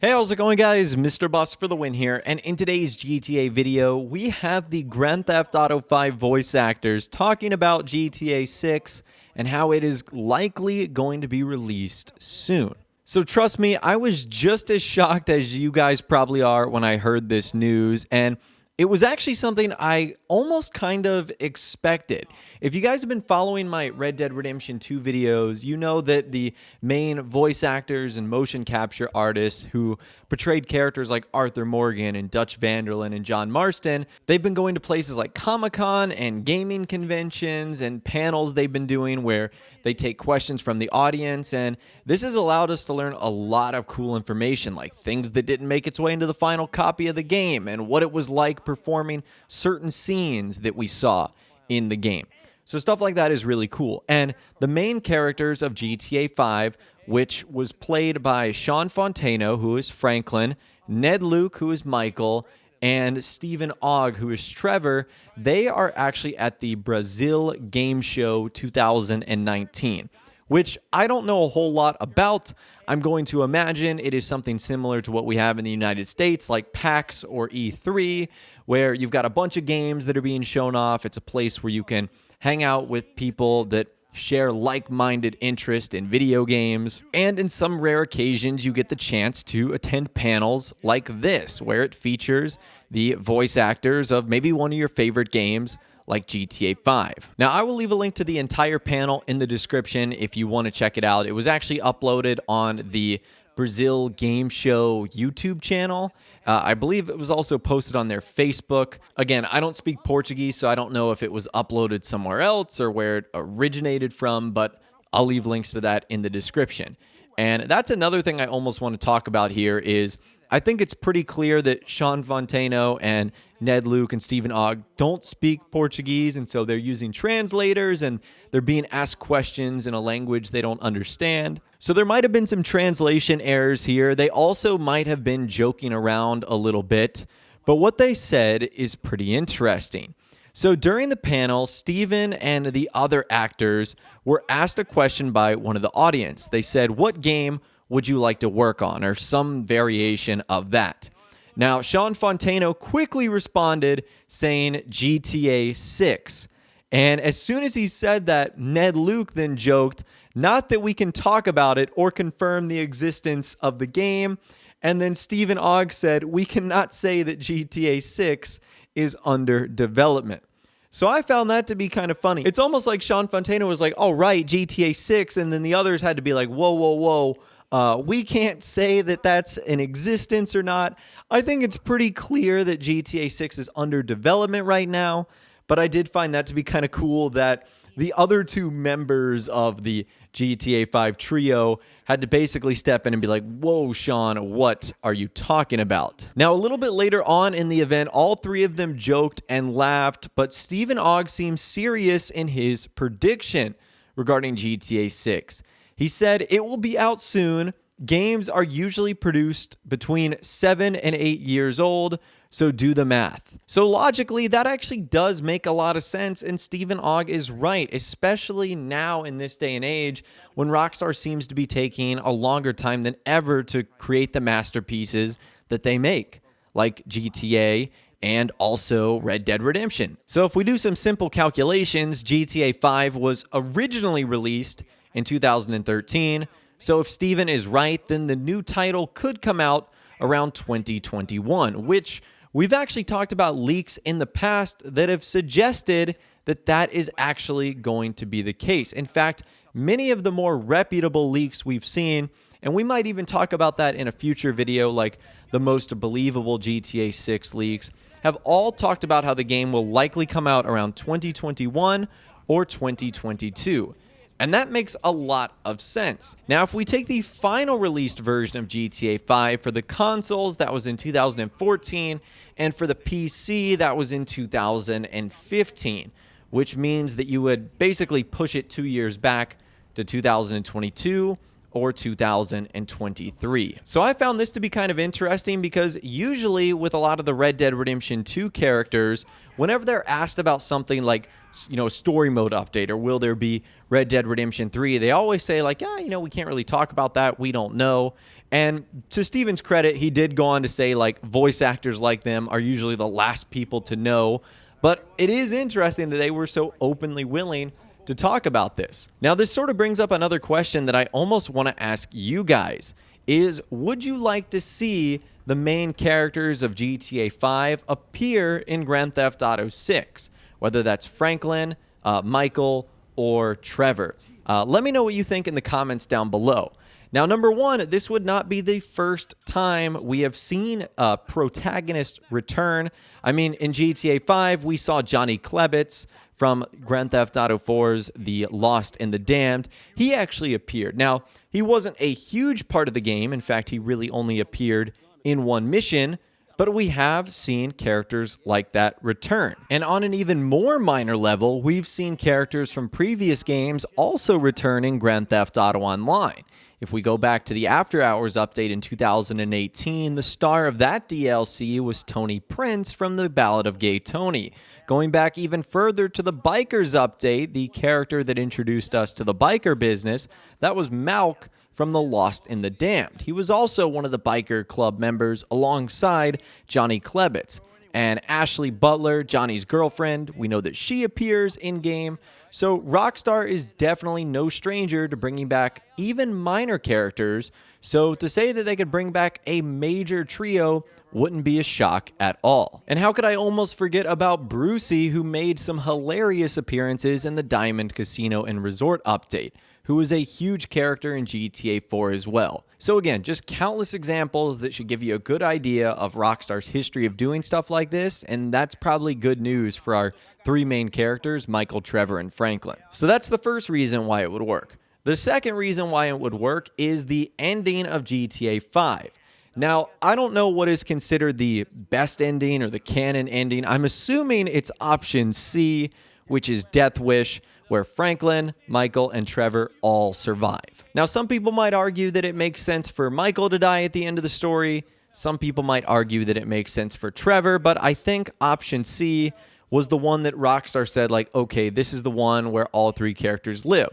Hey, how's it going, guys? Mr. Boss for the win here, and in today's GTA video, we have the Grand Theft Auto 5 voice actors talking about GTA 6 and how it is likely going to be released soon. So trust me, I was just as shocked as you guys probably are when I heard this news, and it was actually something I almost kind of expected. If you guys have been following my Red Dead Redemption 2 videos, you know that the main voice actors and motion capture artists who portrayed characters like Arthur Morgan and Dutch Vanderlyn and John Marston, they've been going to places like Comic-Con and gaming conventions and panels they've been doing where they take questions from the audience, and this has allowed us to learn a lot of cool information, like things that didn't make its way into the final copy of the game and what it was like performing certain scenes that we saw in the game. So stuff like that is really cool. And the main characters of GTA 5, which was played by Sean Fontano, who is Franklin, Ned Luke, who is Michael, and Stephen Ogg, who is Trevor, they are actually at the Brasil Game Show 2019, which I don't know a whole lot about. I'm going to imagine it is something similar to what we have in the United States, like PAX or E3, where you've got a bunch of games that are being shown off. It's a place where you can hang out with people that share like-minded interest in video games, and in some rare occasions you get the chance to attend panels like this, where it features the voice actors of maybe one of your favorite games like GTA 5. Now, I will leave a link to the entire panel in the description if you want to check it out. It was actually uploaded on the Brasil Game Show YouTube channel. I believe it was also posted on their Facebook. Again, I don't speak Portuguese, so I don't know if it was uploaded somewhere else or where it originated from, but I'll leave links to that in the description. And that's another thing I almost want to talk about here is I think it's pretty clear that Sean Fontano and Ned Luke and Stephen Ogg don't speak Portuguese, and so they're using translators and they're being asked questions in a language they don't understand. So there might have been some translation errors here. They also might have been joking around a little bit, but what they said is pretty interesting. So during the panel, Stephen and the other actors were asked a question by one of the audience. They said, "What game would you like to work on?" or some variation of that. Now, Sean Fontano quickly responded saying GTA 6. And as soon as he said that, Ned Luke then joked, "Not that we can talk about it or confirm the existence of the game." And then Stephen Ogg said, "We cannot say that GTA 6 is under development." So I found that to be kind of funny. It's almost like Sean Fontano was like, "All right, GTA 6," and then the others had to be like, "Whoa, whoa, whoa. We can't say that that's in existence or not." I think it's pretty clear that GTA 6 is under development right now, but I did find that to be kind of cool that the other two members of the GTA 5 trio had to basically step in and be like, "Whoa, Sean, what are you talking about?" Now, a little bit later on in the event, all three of them joked and laughed, but Stephen Ogg seemed serious in his prediction regarding GTA 6. He said, "It will be out soon. Games are usually produced between 7 and 8 years old, so do the math." So logically, that actually does make a lot of sense, and Stephen Ogg is right, especially now in this day and age when Rockstar seems to be taking a longer time than ever to create the masterpieces that they make, like GTA and also Red Dead Redemption. So if we do some simple calculations, GTA 5 was originally released in 2013. So if Steven is right, then the new title could come out around 2021, which we've actually talked about leaks in the past that have suggested that that is actually going to be the case. In fact, many of the more reputable leaks we've seen, and we might even talk about that in a future video, like the most believable GTA 6 leaks, have all talked about how the game will likely come out around 2021 or 2022. And that makes a lot of sense. Now, if we take the final released version of GTA 5 for the consoles, that was in 2014, and for the PC, that was in 2015, which means that you would basically push it 2 years back to 2022 or 2023. So I found this to be kind of interesting because usually with a lot of the Red Dead Redemption 2 characters, whenever they're asked about something like, story mode update or will there be Red Dead Redemption 3, they always say like, we can't really talk about that. We don't know. And to Steven's credit, he did go on to say, like, voice actors like them are usually the last people to know. But it is interesting that they were so openly willing to talk about this. Now, this sort of brings up another question that I almost want to ask you guys is, would you like to see the main characters of GTA 5 appear in Grand Theft Auto 6? Whether that's Franklin, Michael, or Trevor. Let me know what you think in the comments down below. Now, number one, this would not be the first time we have seen a protagonist return. I mean, in GTA 5, we saw Johnny Klebitz from Grand Theft Auto 4's The Lost and the Damned. He actually appeared. Now, he wasn't a huge part of the game. In fact, he really only appeared in one mission, but we have seen characters like that return. And on an even more minor level, we've seen characters from previous games also return in Grand Theft Auto Online. If we go back to the After Hours update in 2018, the star of that DLC was Tony Prince from The Ballad of Gay Tony. Going back even further to the Bikers update, the character that introduced us to the biker business, that was Malk from The Lost and the Damned. He was also one of the biker club members alongside Johnny Klebitz. And Ashley Butler, Johnny's girlfriend, we know that she appears in-game. So Rockstar is definitely no stranger to bringing back even minor characters. So to say that they could bring back a major trio wouldn't be a shock at all. And how could I almost forget about Brucey, who made some hilarious appearances in the Diamond Casino and Resort update, who is a huge character in GTA 4 as well. So again, just countless examples that should give you a good idea of Rockstar's history of doing stuff like this, and that's probably good news for our three main characters, Michael, Trevor, and Franklin. So that's the first reason why it would work. The second reason why it would work is the ending of GTA 5. Now, I don't know what is considered the best ending or the canon ending. I'm assuming it's option C, which is Death Wish, where Franklin, Michael, and Trevor all survive. Now, some people might argue that it makes sense for Michael to die at the end of the story. Some people might argue that it makes sense for Trevor, but I think option C was the one that Rockstar said, like, okay, this is the one where all three characters live.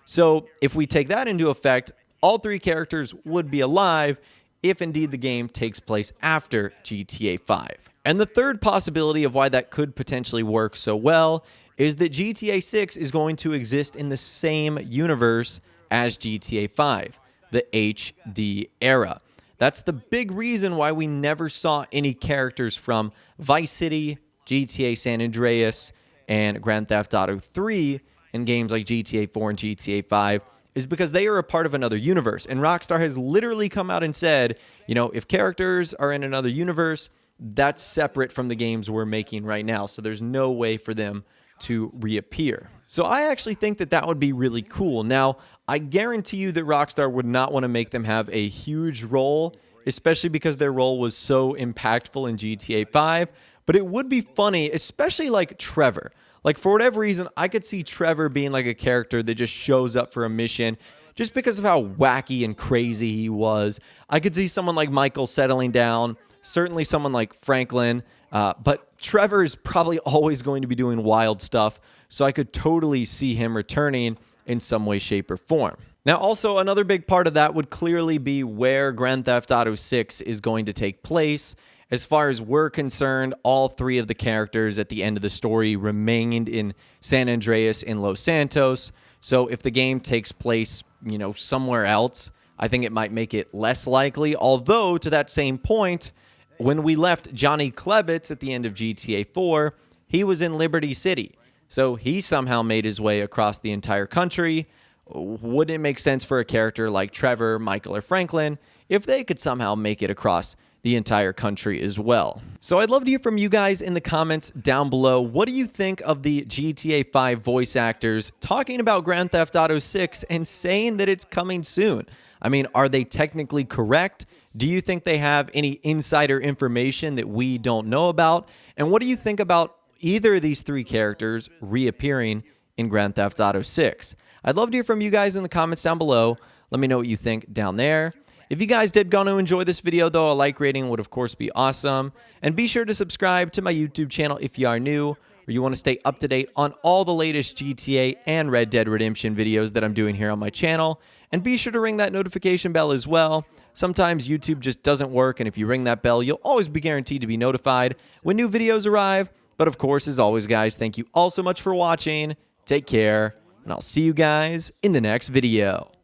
So if we take that into effect, all three characters would be alive if indeed the game takes place after GTA 5. And the third possibility of why that could potentially work so well is that GTA 6 is going to exist in the same universe as GTA 5, the HD era. That's the big reason why we never saw any characters from Vice City, GTA San Andreas, and Grand Theft Auto 3 in games like GTA 4 and GTA 5, is because they are a part of another universe. And Rockstar has literally come out and said, you know, if characters are in another universe, that's separate from the games we're making right now. So there's no way for them to reappear. So I actually think that that would be really cool. Now, I guarantee you that Rockstar would not want to make them have a huge role, especially because their role was so impactful in GTA 5. But it would be funny, especially like Trevor. Like, for whatever reason, I could see Trevor being like a character that just shows up for a mission just because of how wacky and crazy he was. I could see someone like Michael settling down, certainly someone like Franklin, but Trevor is probably always going to be doing wild stuff, so I could totally see him returning in some way, shape, or form. Now, also, another big part of that would clearly be where Grand Theft Auto 6 is going to take place. As far as we're concerned, all three of the characters at the end of the story remained in San Andreas in Los Santos. So if the game takes place, you know, somewhere else, I think it might make it less likely. Although, to that same point, when we left Johnny Klebitz at the end of GTA 4, he was in Liberty City. So he somehow made his way across the entire country. Wouldn't it make sense for a character like Trevor, Michael, or Franklin if they could somehow make it across the entire country as well? So I'd love to hear from you guys in the comments down below. What do you think of the GTA 5 voice actors talking about Grand Theft Auto 6 and saying that it's coming soon? I mean, are they technically correct? Do you think they have any insider information that we don't know about? And what do you think about either of these three characters reappearing in Grand Theft Auto 6? I'd love to hear from you guys in the comments down below. Let me know what you think down there. If you guys did go to enjoy this video, though, a like rating would, of course, be awesome. And be sure to subscribe to my YouTube channel if you are new, or you want to stay up to date on all the latest GTA and Red Dead Redemption videos that I'm doing here on my channel. And be sure to ring that notification bell as well. Sometimes YouTube just doesn't work, and if you ring that bell, you'll always be guaranteed to be notified when new videos arrive. But of course, as always, guys, thank you all so much for watching. Take care, and I'll see you guys in the next video.